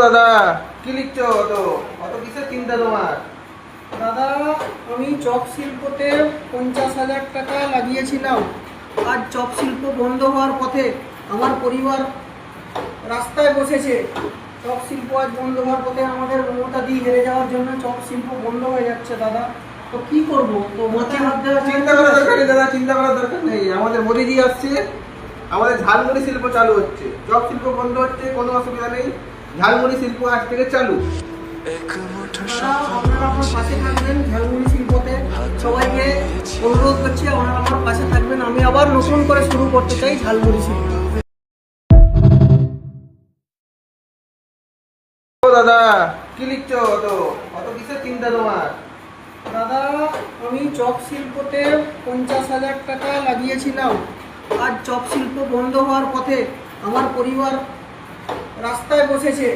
দাদা, কি লিখছো? অত কিসের চিন্তা তোমার? দাদা, আমি চপ শিল্পতে 50,000 টাকা লাগিয়েছিলাম। আজ চপ শিল্প বন্ধ হওয়ার পথে আমার পরিবার রাস্তায় বসেছে। চপ শিল্প আজ বন্ধ হওয়ার পথে আমাদের মমতা দি হেরে যাওয়ার জন্য চপ শিল্প বন্ধ হয়ে যাচ্ছে দাদা। তো কি করব? তো মাথায় হাত দেওয়া চিন্তা করার দরকার নেই দাদা, চিন্তা করার দরকার নেই। আমাদের মোদিজি আসছে, আমাদের ঝালমুড়ি শিল্প চালু হচ্ছে। চপ শিল্প বন্ধ হচ্ছে, কোনো অসুবিধা নেই। ঝালমুড়ি শিল্প আজ থেকে চালু। দাদা, আপনারা আমার পাশে থাকবেন ঝালমুড়ি শিল্পতে। সবাইকে অনুরোধ করছি আপনারা আমার পাশে থাকবেন। আমি আবার নতুন করে শুরু করতে চাই ঝালমুড়ি শিল্প। দাদা, কি লিখছো? অত কিসের চিন্তা তোমার? দাদা, আমি চপ শিল্পতে 50,000 টাকা লাগিয়েছিলাম। আজ চপ শিল্প বন্ধ হওয়ার পথে আমার পরিবার রাস্তায় বসেছে।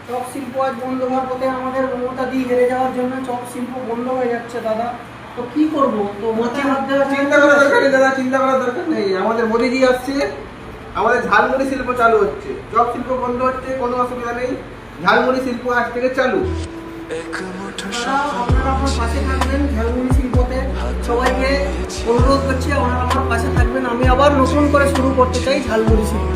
চপ শিল্প আজ বন্ধ হওয়ার পথে আমাদের মমতা দি হেরে যাওয়ার জন্য চপ শিল্প বন্ধ হয়ে যাচ্ছে দাদা। তো কি করব? তো মাথায় হাত দেওয়া চিন্তা করার দরকার নেই দাদা, চিন্তা করার দরকার নেই। আমাদের মোদিজি আসছে, আমাদের ঝালমুড়ি শিল্প চালু হচ্ছে। চপ শিল্প বন্ধ হচ্ছে, কোনো অসুবিধা নেই। ঝালমুড়ি শিল্প আজ থেকে চালু। দাদা, আপনারা আমার পাশে থাকবেন ঝালমুড়ি শিল্পতে। সবাইকে অনুরোধ করছি আপনারা আমার পাশে থাকবেন। আমি আবার নতুন করে শুরু করতে চাই ঝালমুড়ি শিল্প।